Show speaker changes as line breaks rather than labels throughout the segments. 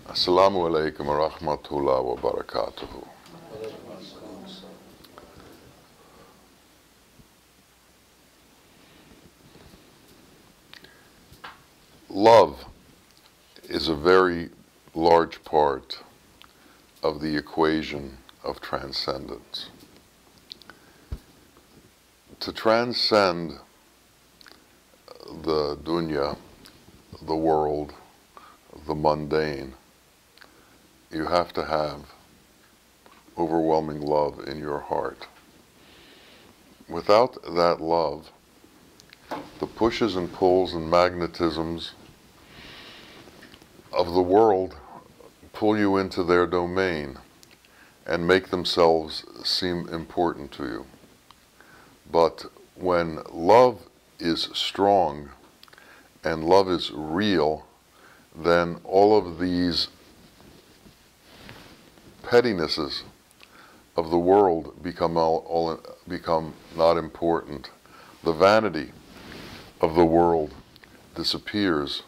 Assalamu alaikum wa rahmatullahi wa barakatuhu. Love is a very large part of the equation of transcendence. To transcend the dunya, the world, the mundane, you have to have overwhelming love in your heart. Without that love, the pushes and pulls and magnetisms of the world pull you into their domain and make themselves seem important to you. But when love is strong and love is real, then all of these pettinesses of the world become not important. The vanity of the world disappears,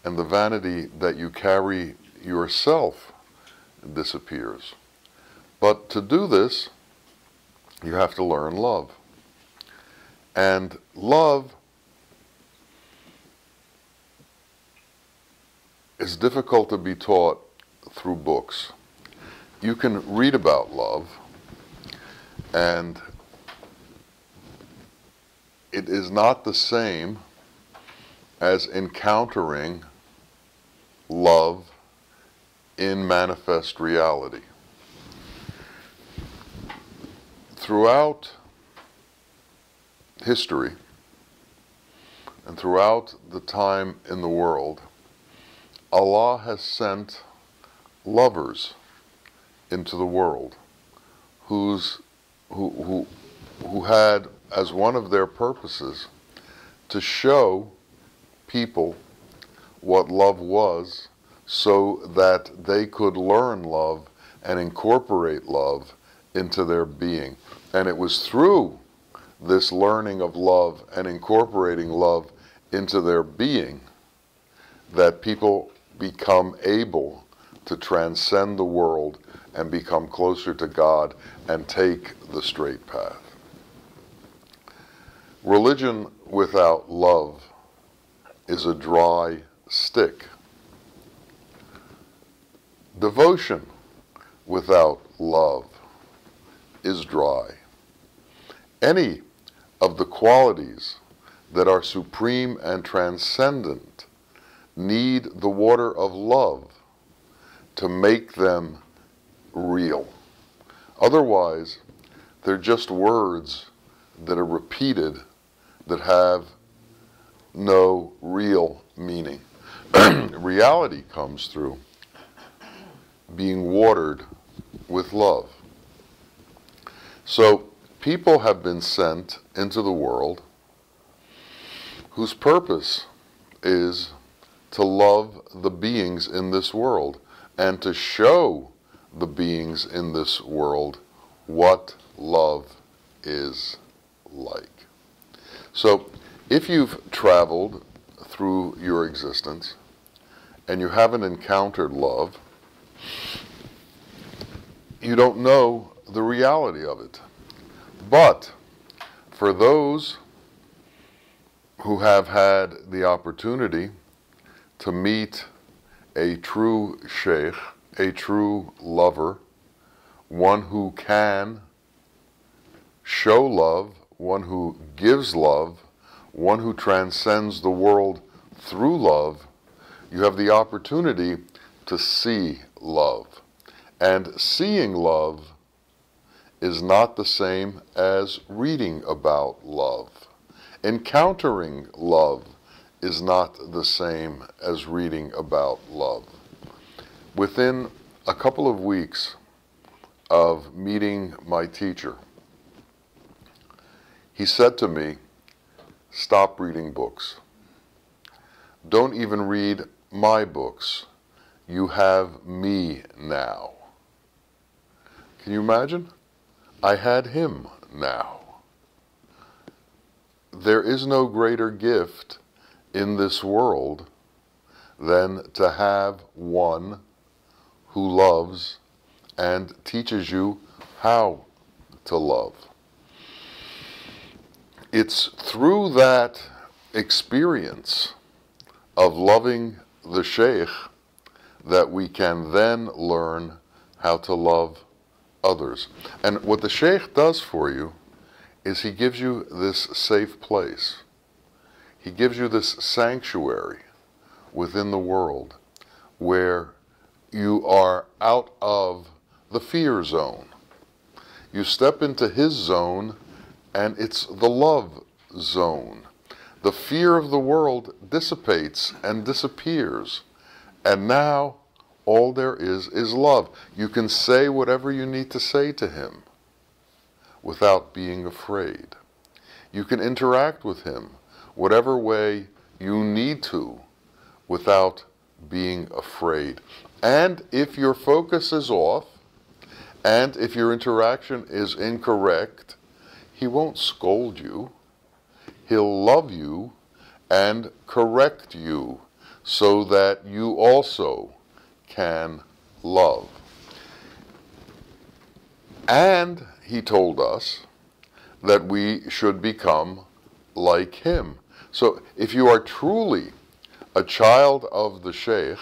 and the vanity that you carry yourself disappears. But to do this, you have to learn love. And love is difficult to be taught through books. You can read about love, and it is not the same as encountering love in manifest reality. Throughout history and throughout the time in the world, Allah has sent lovers into the world who had as one of their purposes to show people what love was so that they could learn love and incorporate love into their being. And it was through this learning of love and incorporating love into their being that people become able to transcend the world and become closer to God and take the straight path. Religion without love is a dry stick. Devotion without love is dry. Any of the qualities that are supreme and transcendent need the water of love to make them real. Otherwise, they're just words that are repeated that have no real meaning. Reality comes through being watered with love. So, people have been sent into the world whose purpose is to love the beings in this world and to show the beings in this world what love is like. So, if you've traveled through your existence and you haven't encountered love, you don't know the reality of it. But for those who have had the opportunity to meet a true sheikh, a true lover, one who can show love, one who gives love, one who transcends the world through love, you have the opportunity to see love. And seeing love is not the same as reading about love. Encountering love is not the same as reading about love. Within a couple of weeks of meeting my teacher, he said to me, "Stop reading books. Don't even read my books. You have me now." Can you imagine? I had him now. There is no greater gift in this world than to have one who loves and teaches you how to love. It's through that experience of loving the Sheikh that we can then learn how to love others. And what the Sheikh does for you is he gives you this safe place. He gives you this sanctuary within the world where you are out of the fear zone. You step into his zone, and it's the love zone. The fear of the world dissipates and disappears, and now all there is love. You can say whatever you need to say to him without being afraid. You can interact with him whatever way you need to without being afraid. And if your focus is off, and if your interaction is incorrect, he won't scold you. He'll love you and correct you so that you also can love. And he told us that we should become like him. So if you are truly a child of the Sheikh,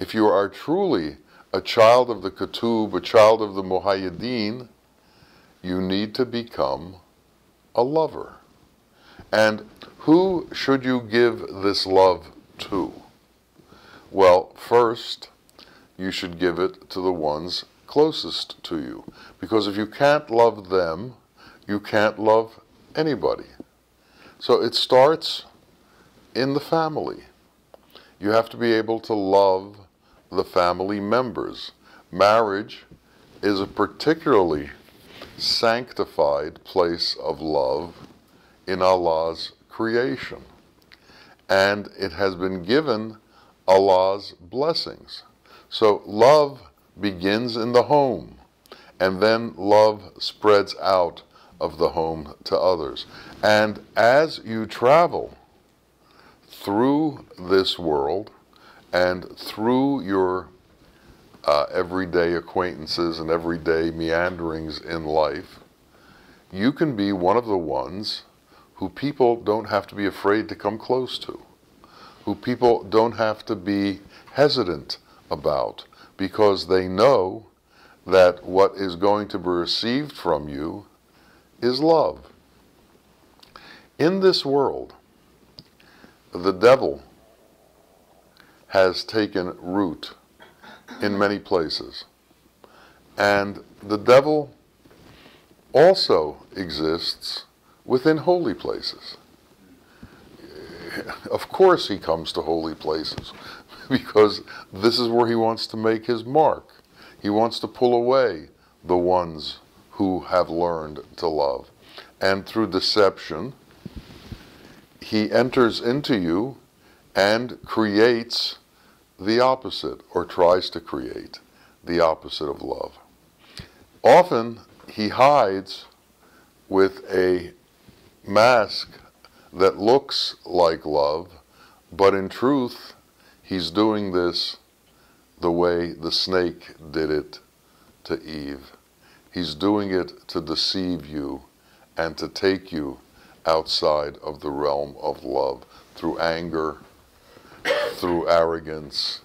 if you are truly a child of the Kutub, a child of the Muhaiyaddeen, you need to become a lover. And who should you give this love to? Well, first, you should give it to the ones closest to you. Because if you can't love them, you can't love anybody. So it starts in the family. You have to be able to love the family members. Marriage is a particularly sanctified place of love in Allah's creation. And it has been given Allah's blessings. So love begins in the home, and then love spreads out of the home to others. And as you travel through this world and through your everyday acquaintances and everyday meanderings in life, you can be one of the ones who people don't have to be afraid to come close to, who people don't have to be hesitant about, because they know that what is going to be received from you is love. In this world, the devil has taken root in many places. And the devil also exists within holy places. Of course he comes to holy places, because this is where he wants to make his mark. He wants to pull away the ones who have learned to love. And through deception, he enters into you and creates the opposite, or tries to create the opposite of love. Often he hides with a mask that looks like love, but in truth he's doing this the way the snake did it to Eve. He's doing it to deceive you and to take you outside of the realm of love through anger, through arrogance,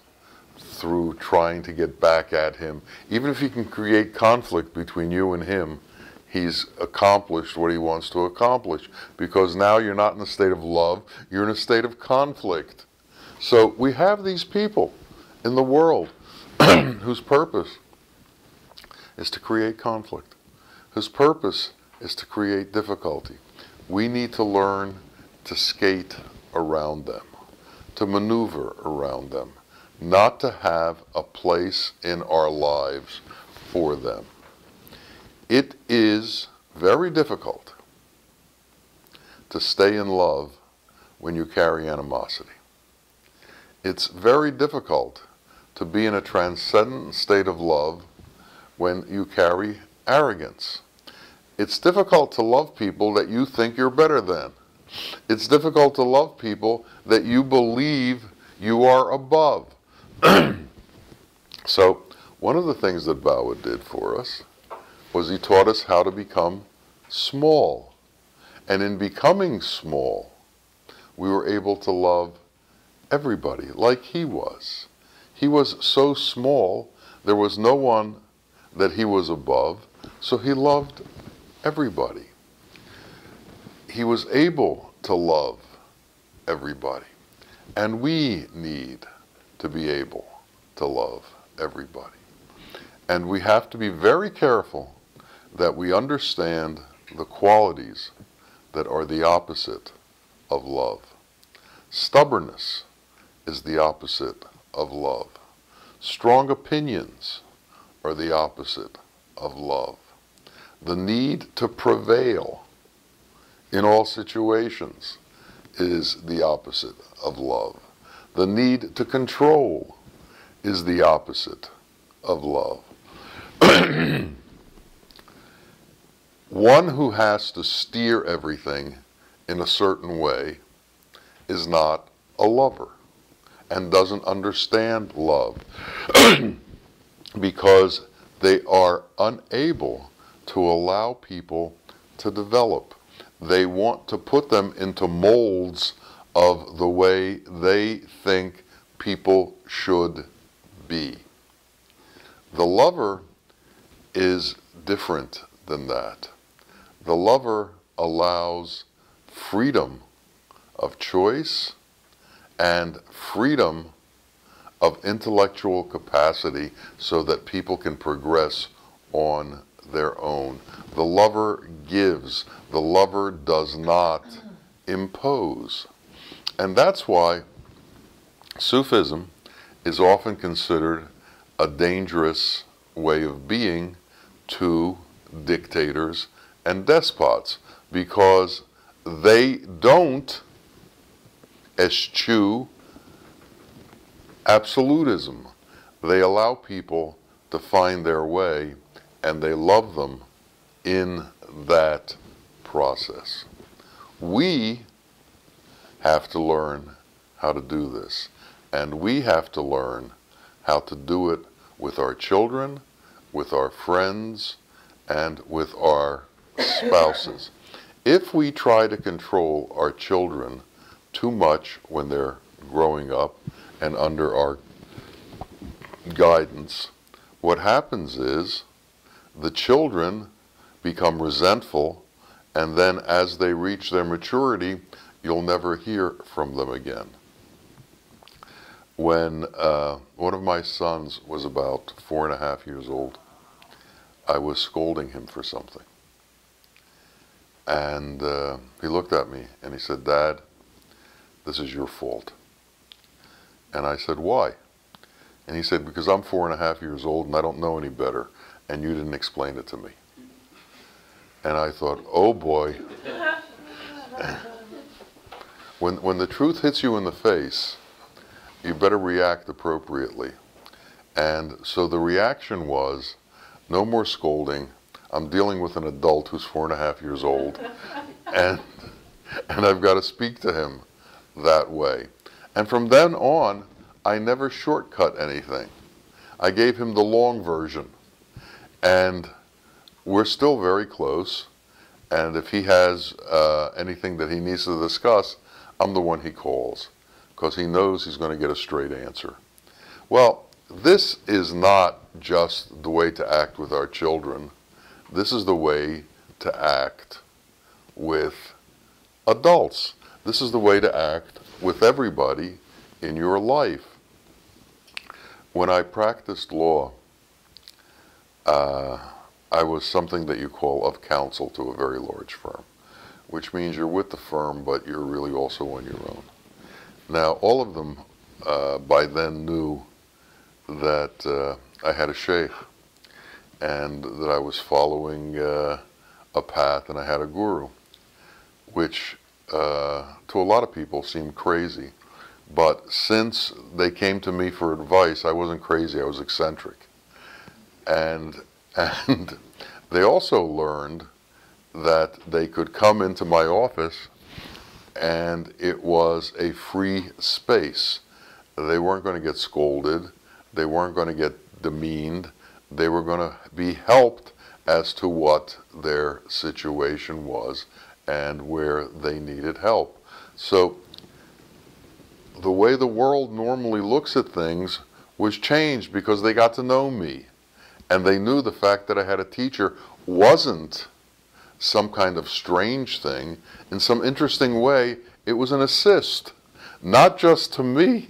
through trying to get back at him. Even if he can create conflict between you and him, he's accomplished what he wants to accomplish, because now you're not in a state of love, you're in a state of conflict. So we have these people in the world whose purpose is to create conflict, whose purpose is to create difficulty. We need to learn to skate around them, to maneuver around them, not to have a place in our lives for them. It is very difficult to stay in love when you carry animosity. It's very difficult to be in a transcendent state of love when you carry arrogance. It's difficult to love people that you think you're better than. It's difficult to love people that you believe you are above. So One of the things that Bawa did for us was he taught us how to become small. And in becoming small, we were able to love everybody like he was. He was so small, there was no one that he was above, so he loved everybody. He was able to love everybody. And we need to be able to love everybody. And we have to be very careful that we understand the qualities that are the opposite of love. Stubbornness is the opposite of love. Strong opinions are the opposite of love. The need to prevail in all situations is the opposite of love. The need to control is the opposite of love. One who has to steer everything in a certain way is not a lover and doesn't understand love because they are unable to allow people to develop. They want to put them into molds of the way they think people should be. The lover is different than that. The lover allows freedom of choice and freedom of intellectual capacity so that people can progress on their own. The lover gives. The lover does not impose. And that's why Sufism is often considered a dangerous way of being to dictators and despots, because they don't eschew absolutism. They allow people to find their way, and they love them in that process. We have to learn how to do this, and we have to learn how to do it with our children, with our friends, and with our spouses. If we try to control our children too much when they're growing up and under our guidance, what happens is the children become resentful, and then as they reach their maturity, you'll never hear from them again. When one of my sons was about 4.5 years old, I was scolding him for something. And he looked at me and he said, "Dad, this is your fault." And I said, "Why?" And he said, "Because I'm 4.5 years old and I don't know any better, and you didn't explain it to me." And I thought, oh boy. When the truth hits you in the face, you better react appropriately. And so the reaction was, no more scolding. I'm dealing with an adult who's 4.5 years old, and I've got to speak to him that way. And from then on, I never shortcut anything. I gave him the long version, and we're still very close. And if he has anything that he needs to discuss, I'm the one he calls, because he knows he's going to get a straight answer. Well, this is not just the way to act with our children. This is the way to act with adults. This is the way to act with everybody in your life. When I practiced law, I was something that you call of counsel to a very large firm, which means you're with the firm, but you're really also on your own. Now, all of them by then knew that I had a sheikh, and that I was following a path, and I had a guru, which to a lot of people seemed crazy. But since they came to me for advice, I wasn't crazy, I was eccentric. And they also learned that they could come into my office and it was a free space. They weren't going to get scolded, they weren't going to get demeaned. They were going to be helped as to what their situation was and where they needed help. So the way the world normally looks at things was changed because they got to know me. And they knew the fact that I had a teacher wasn't some kind of strange thing. In some interesting way, it was an assist, not just to me,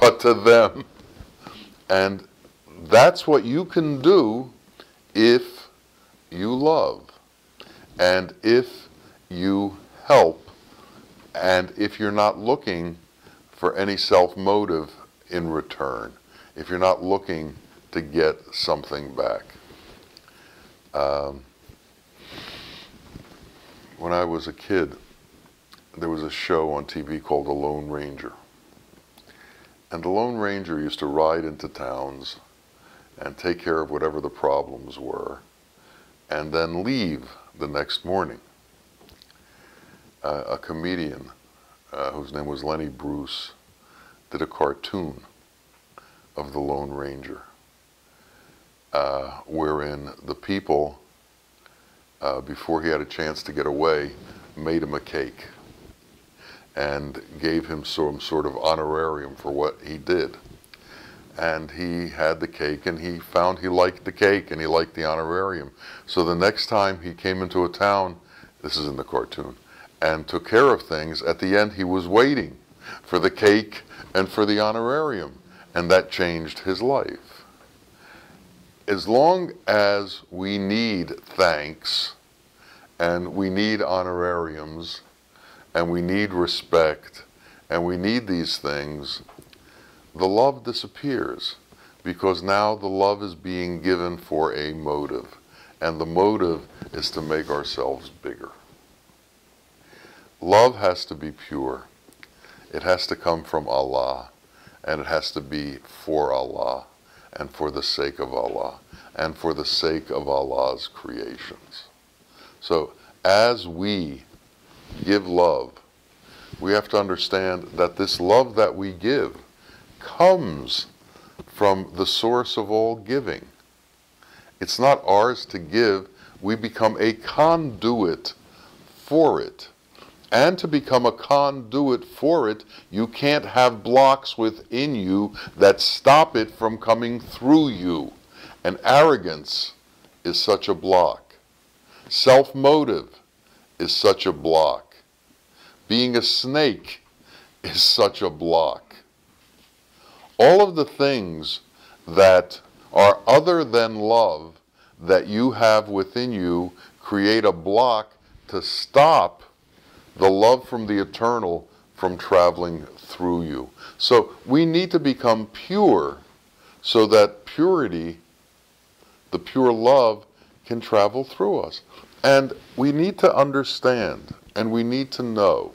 but to them. And that's what you can do if you love, and if you help, and if you're not looking for any self-motive in return, if you're not looking to get something back. When I was a kid, there was a show on TV called The Lone Ranger. And the Lone Ranger used to ride into towns and take care of whatever the problems were, and then leave the next morning. A comedian whose name was Lenny Bruce did a cartoon of the Lone Ranger, wherein the people, before he had a chance to get away, made him a cake and gave him some sort of honorarium for what he did. And he had the cake, and he found he liked the cake, and he liked the honorarium. So the next time he came into a town, this is in the cartoon, and took care of things, at the end he was waiting for the cake and for the honorarium. And that changed his life. As long as we need thanks, and we need honorariums, and we need respect, and we need these things, the love disappears, because now the love is being given for a motive, and the motive is to make ourselves bigger. Love has to be pure. It has to come from Allah, and it has to be for Allah, and for the sake of Allah, and for the sake of Allah's creations. So as we give love, we have to understand that this love that we give comes from the source of all giving. It's not ours to give. We become a conduit for it. And to become a conduit for it, you can't have blocks within you that stop it from coming through you. And arrogance is such a block. Self-motive is such a block. Being a snake is such a block. All of the things that are other than love that you have within you create a block to stop the love from the eternal from traveling through you. So we need to become pure so that purity, the pure love, can travel through us. And we need to understand, and we need to know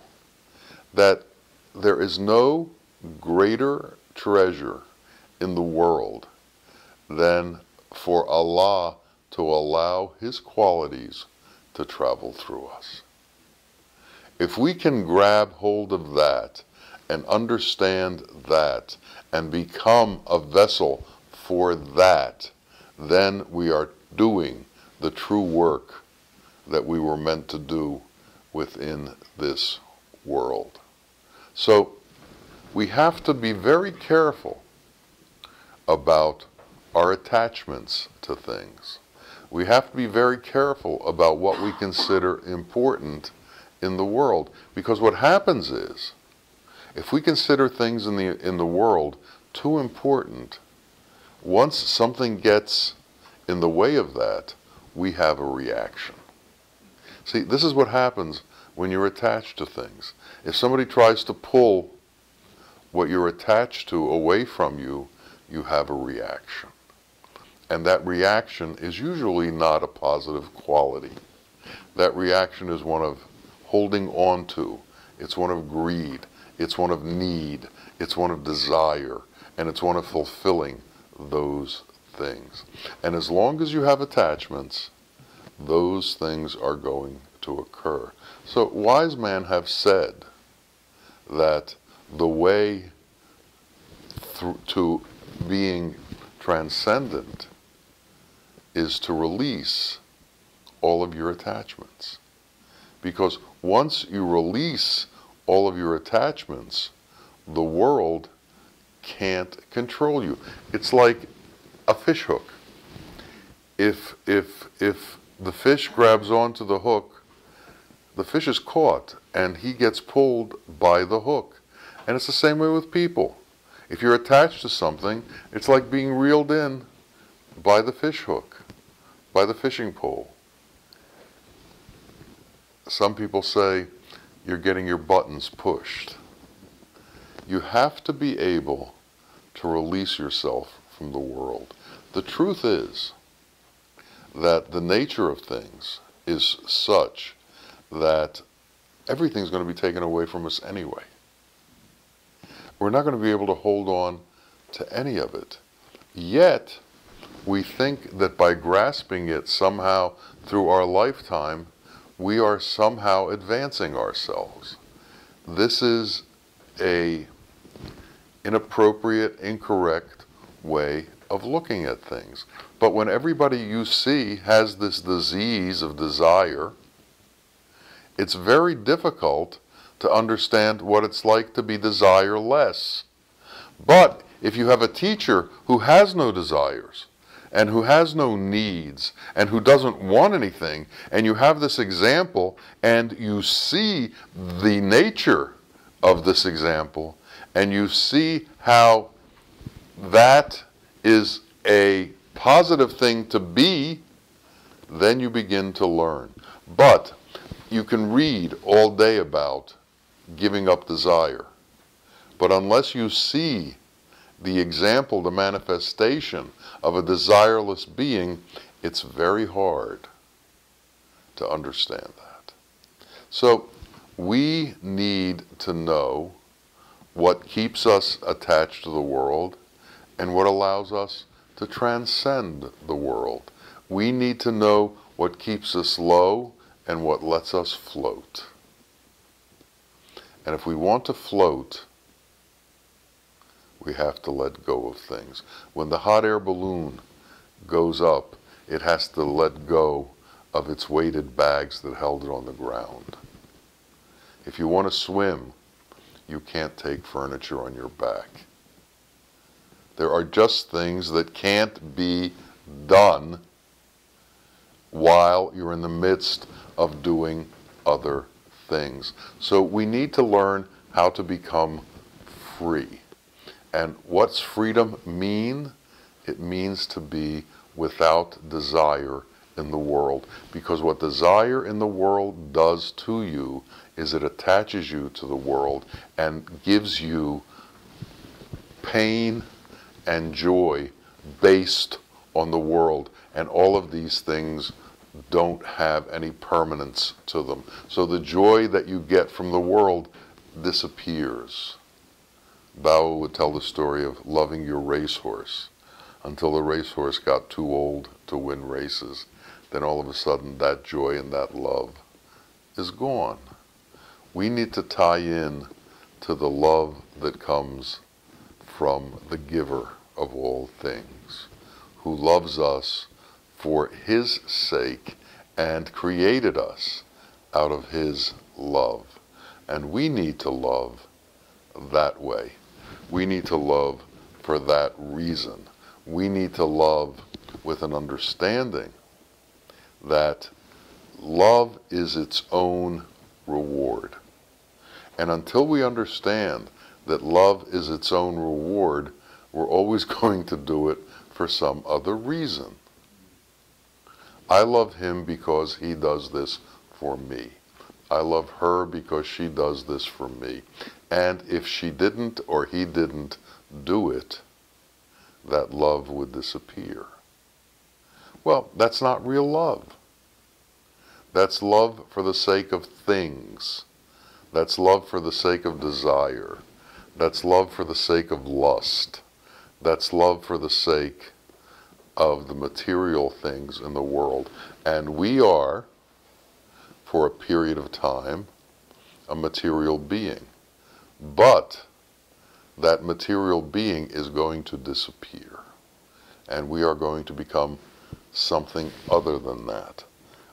that there is no greater treasure in the world than for Allah to allow His qualities to travel through us. If we can grab hold of that and understand that and become a vessel for that, then we are doing the true work that we were meant to do within this world. So we have to be very careful about our attachments to things. We have to be very careful about what we consider important in the world, because what happens is, if we consider things in the world too important, once something gets in the way of that, we have a reaction. See, this is what happens when you're attached to things. If somebody tries to pull what you're attached to away from you, you have a reaction. And that reaction is usually not a positive quality. That reaction is one of holding on to. It's one of greed. It's one of need. It's one of desire. And it's one of fulfilling those things. And as long as you have attachments, those things are going to occur. So wise men have said that the way to being transcendent is to release all of your attachments. Because once you release all of your attachments, the world can't control you. It's like a fish hook. If the fish grabs onto the hook, the fish is caught and he gets pulled by the hook. And it's the same way with people. If you're attached to something, it's like being reeled in by the fish hook, by the fishing pole. Some people say you're getting your buttons pushed. You have to be able to release yourself from the world. The truth is that the nature of things is such that everything's going to be taken away from us anyway. We're not going to be able to hold on to any of it. Yet, we think that by grasping it somehow through our lifetime, we are somehow advancing ourselves. This is an inappropriate, incorrect way of looking at things. But when everybody you see has this disease of desire, it's very difficult to understand what it's like to be desireless. But if you have a teacher who has no desires, and who has no needs, and who doesn't want anything, and you have this example, and you see the nature of this example, and you see how that is a positive thing to be, then you begin to learn. But you can read all day about giving up desire. But unless you see the example, the manifestation of a desireless being, it's very hard to understand that. So we need to know what keeps us attached to the world and what allows us to transcend the world. We need to know what keeps us low and what lets us float. And if we want to float, we have to let go of things. When the hot air balloon goes up, it has to let go of its weighted bags that held it on the ground. If you want to swim, you can't take furniture on your back. There are just things that can't be done while you're in the midst of doing other things. So we need to learn how to become free. And what's freedom mean? It means to be without desire in the world. Because what desire in the world does to you is it attaches you to the world and gives you pain and joy based on the world. And all of these things don't have any permanence to them. So the joy that you get from the world disappears. Bao would tell the story of loving your racehorse until the racehorse got too old to win races. Then all of a sudden that joy and that love is gone. We need to tie in to the love that comes from the giver of all things, who loves us for his sake and created us out of his love. And we need to love that way. We need to love for that reason. We need to love with an understanding that love is its own reward. And until we understand that love is its own reward, we're always going to do it for some other reason. I love him because he does this for me. I love her because she does this for me. And if she didn't or he didn't do it, that love would disappear. Well, that's not real love. That's love for the sake of things. That's love for the sake of desire. That's love for the sake of lust. That's love for the sake of the material things in the world. And we are, for a period of time, a material being. But that material being is going to disappear. And we are going to become something other than that.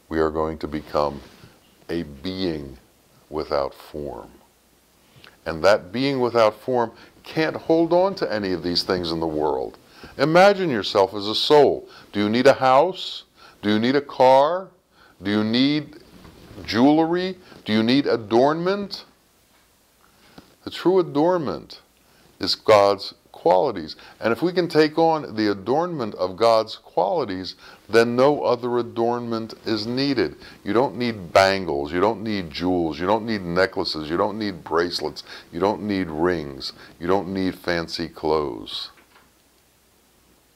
We are going to become a being without form. And that being without form can't hold on to any of these things in the world. Imagine yourself as a soul. Do you need a house? Do you need a car? Do you need jewelry? Do you need adornment? The true adornment is God's qualities. And if we can take on the adornment of God's qualities, then no other adornment is needed. You don't need bangles, you don't need jewels, you don't need necklaces, you don't need bracelets, you don't need rings, you don't need fancy clothes.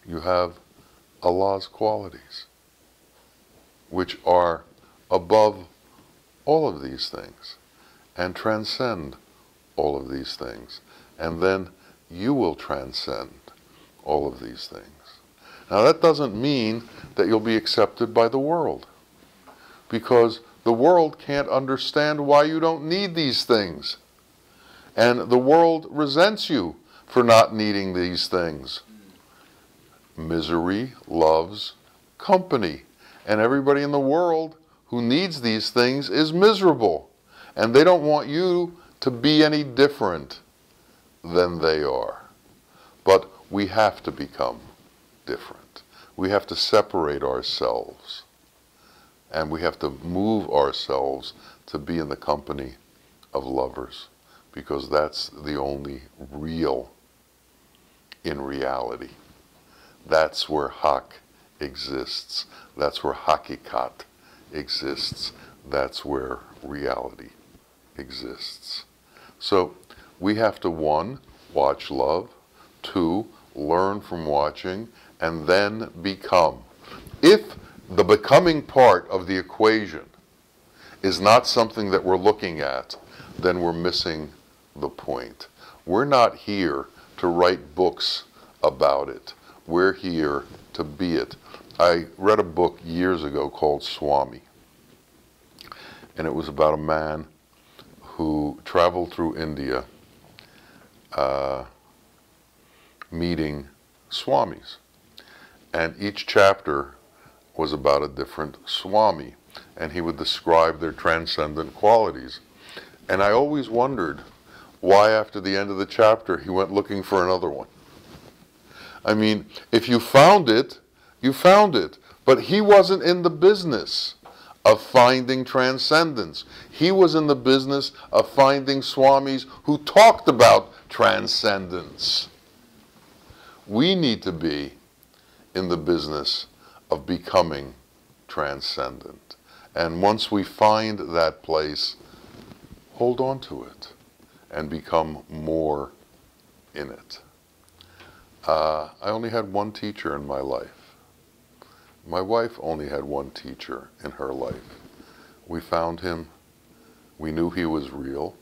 You have Allah's qualities, which are above all of these things and transcend all of these things. And then you will transcend all of these things. Now that doesn't mean that you'll be accepted by the world, because the world can't understand why you don't need these things. And the world resents you for not needing these things. Misery loves company. And everybody in the world who needs these things is miserable. And they don't want you to be any different than they are. But we have to become different. We have to separate ourselves. And we have to move ourselves to be in the company of lovers. Because that's the only real in reality. That's where haq exists. That's where hakikat exists. That's where reality exists. So we have to, 1, watch love, 2, learn from watching, and then become. If the becoming part of the equation is not something that we're looking at, then we're missing the point. We're not here to write books about it. We're here to be it. I read a book years ago called Swami, and it was about a man who traveled through India meeting swamis. And each chapter was about a different swami, and he would describe their transcendent qualities. And I always wondered why after the end of the chapter he went looking for another one. I mean, if you found it, you found it. But he wasn't in the business of finding transcendence. He was in the business of finding swamis who talked about transcendence. We need to be in the business of becoming transcendent. And once we find that place, hold on to it and become more in it. I only had one teacher in my life. My wife only had one teacher in her life. We found him, we knew he was real,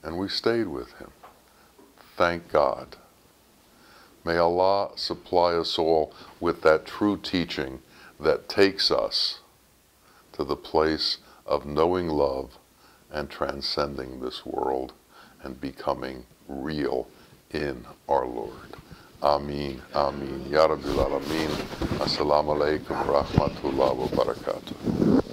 and we stayed with him. Thank God. May Allah supply us all with that true teaching that takes us to the place of knowing love and transcending this world and becoming real in our Lord. Ameen, Ameen. Ya Rabbil Alameen. Assalamu alaikum wa rahmatullahi wa barakatuh.